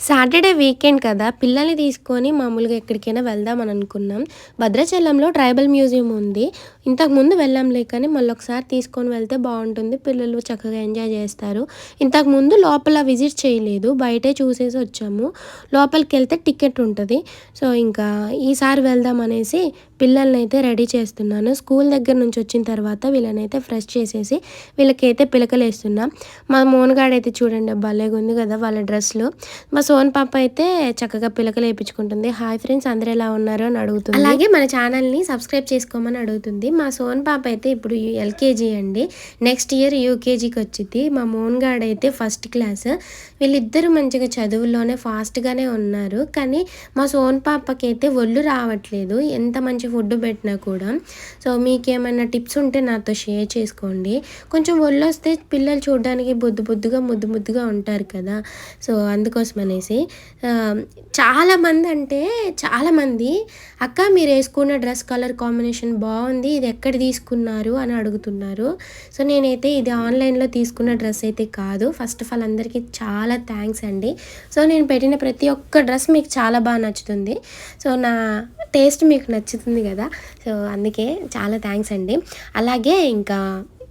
Saturday weekend కదా! పిల్లల్ని తీసుకొని మామూలుగా ఎక్కడికైనా వెళ్దామని అనుకున్నాం. భద్రాచలంలో ట్రైబల్ మ్యూజియం ఉంది. ఇంతకుముందు వెళ్ళాంలే కానీ మళ్ళొకసారి తీసుకొని వెళ్తే బావుంటుంది. పిల్లలు చక్కగా ఎంజాయ్ చేస్తారు. ఇంతకుముందు లోపల విజిట్ చేయలేదు. బయటే చూసేసి వచ్చాము. లోపలికెళ్తే టికెట్ ఉంటది. సో, ఇంకా ఈసారి వెళ్దాం అనేసి పిల్లలనైతే రెడీ చేస్తున్నాను. స్కూల్ దగ్గర నుంచి వచ్చిన తర్వాత వీళ్ళనైతే ఫ్రెష్ చేసేసి వీళ్ళకైతే పిలకలేస్తున్నా. మా మోనగాడైతే చూడండి భలేగుంది కదా! వాళ్ళ డ్రెస్‌లు. మా సోన్ పాప అయితే చక్కగా పిలకలు వేయించుకుంటుంది. హాయ్ ఫ్రెండ్స్, అందరూ ఎలా ఉన్నారు అని అడుగుతుంది. అలాగే మన ఛానల్ని సబ్స్క్రైబ్ చేసుకోమని అడుగుతుంది. మా సోన్ పాప అయితే ఇప్పుడు ఎల్కేజీ అండి. నెక్స్ట్ ఇయర్ యూకేజీకి వచ్చింది. మా మోన్గాడ్ అయితే ఫస్ట్ క్లాస్. వీళ్ళిద్దరూ మంచిగా చదువుల్లోనే ఫాస్ట్గానే ఉన్నారు. కానీ మా సోన్ పాపకి అయితే ఒళ్ళు రావట్లేదు ఎంత మంచి ఫుడ్ పెట్టినా కూడా. సో మీకేమైనా టిప్స్ ఉంటే నాతో షేర్ చేసుకోండి. కొంచెం ఒళ్ళు వస్తే పిల్లలు చూడడానికి బొద్దు బొద్దుగా ముద్దు ముద్దుగా ఉంటారు కదా. సో అందుకోసం అనేసి చాలామంది అంటే చాలామంది అక్క మీరు వేసుకున్న డ్రెస్ కలర్ కాంబినేషన్ బాగుంది, ఇది ఎక్కడ తీసుకున్నారు అని అడుగుతున్నారు. సో నేనైతే ఇది ఆన్లైన్లో తీసుకున్న డ్రెస్ అయితే కాదు. ఫస్ట్ ఆఫ్ ఆల్ అందరికీ చాలా థ్యాంక్స్ అండి. సో నేను పెట్టిన ప్రతి ఒక్క డ్రెస్ మీకు చాలా బాగా నచ్చుతుంది. సో నా టేస్ట్ మీకు నచ్చుతుంది కదా. సో అందుకే చాలా థ్యాంక్స్ అండి. అలాగే ఇంకా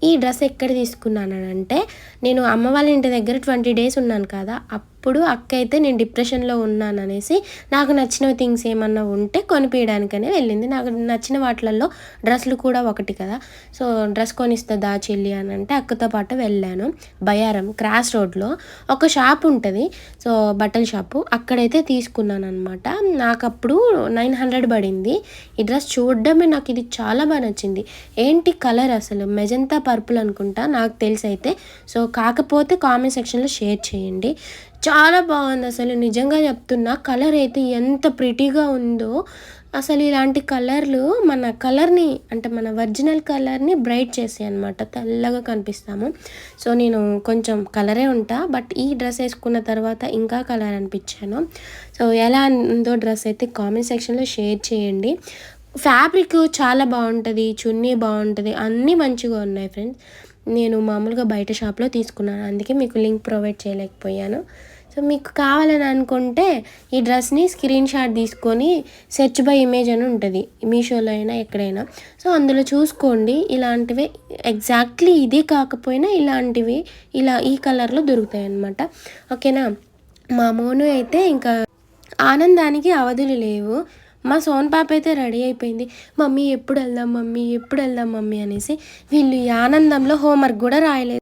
ఈ డ్రెస్ ఎక్కడ తీసుకున్నానంటే నేను అమ్మ వాళ్ళ ఇంటి దగ్గర 20 డేస్ ఉన్నాను కదా. అప్పుడు అక్క అయితే నేను డిప్రెషన్లో ఉన్నాను అనేసి నాకు నచ్చిన థింగ్స్ ఏమన్నా ఉంటే కొనిపించడానికనే వెళ్ళింది. నాకు నచ్చిన వాటిలలో డ్రెస్సులు కూడా ఒకటి కదా. సో డ్రెస్ కొనిస్తుందా చెల్లి అని అంటే అక్కతో పాటు వెళ్ళాను. బయారం క్రాస్ రోడ్లో ఒక షాప్ ఉంటుంది. సో బట్టల షాపు అక్కడైతే తీసుకున్నాను అనమాట. నాకు అప్పుడు 900 పడింది. ఈ డ్రెస్ చూడడమే నాకు ఇది చాలా బాగా నచ్చింది. ఏంటి కలర్ అసలు మెజంతా పర్పుల్ అనుకుంటా నాకు తెలిసి అయితే. సో కాకపోతే కామెంట్ సెక్షన్లో షేర్ చేయండి. చాలా బాగుంది అసలు, నిజంగా చెప్తున్నా. కలర్ అయితే ఎంత ప్రిటీగా ఉందో అసలు. ఇలాంటి కలర్లు మన కలర్ని అంటే మన ఒరిజినల్ కలర్ని బ్రైట్ చేసాయి అనమాట. తెల్లగా కనిపిస్తాము. సో నేను కొంచెం కలరే ఉంటా, బట్ ఈ డ్రెస్ వేసుకున్న తర్వాత ఇంకా కలర్ అనిపించాను. సో ఎలా ఉందో డ్రెస్ అయితే కామెంట్ సెక్షన్లో షేర్ చేయండి. ఫ్యాబ్రిక్ చాలా బాగుంటుంది, చున్నీ బాగుంటుంది, అన్నీ మంచిగా ఉన్నాయి ఫ్రెండ్స్. నేను మామూలుగా బయట షాప్లో తీసుకున్నాను, అందుకే మీకు లింక్ ప్రొవైడ్ చేయలేకపోయాను. సో మీకు కావాలని అనుకుంటే ఈ డ్రెస్ని స్క్రీన్ షాట్ తీసుకొని సెర్చ్ బై ఇమేజ్ అని ఉంటుంది, మీషోలో అయినా ఎక్కడైనా. సో అందులో చూసుకోండి. ఇలాంటివి ఎగ్జాక్ట్లీ ఇదే కాకపోయినా ఇలాంటివి ఇలా ఈ కలర్లో దొరుకుతాయి అన్నమాట. ఓకేనా. మా మోను అయితే ఇంకా ఆనందానికి అవధులు లేవు. మా సోన్ పాప అయితే రెడీ అయిపోయింది. మమ్మీ ఎప్పుడు వెళ్దాం మమ్మీ, ఎప్పుడు వెళ్దాం మమ్మీ అనేసి. వీళ్ళు ఈ ఆనందంలో హోంవర్క్ కూడా రాయలేదు.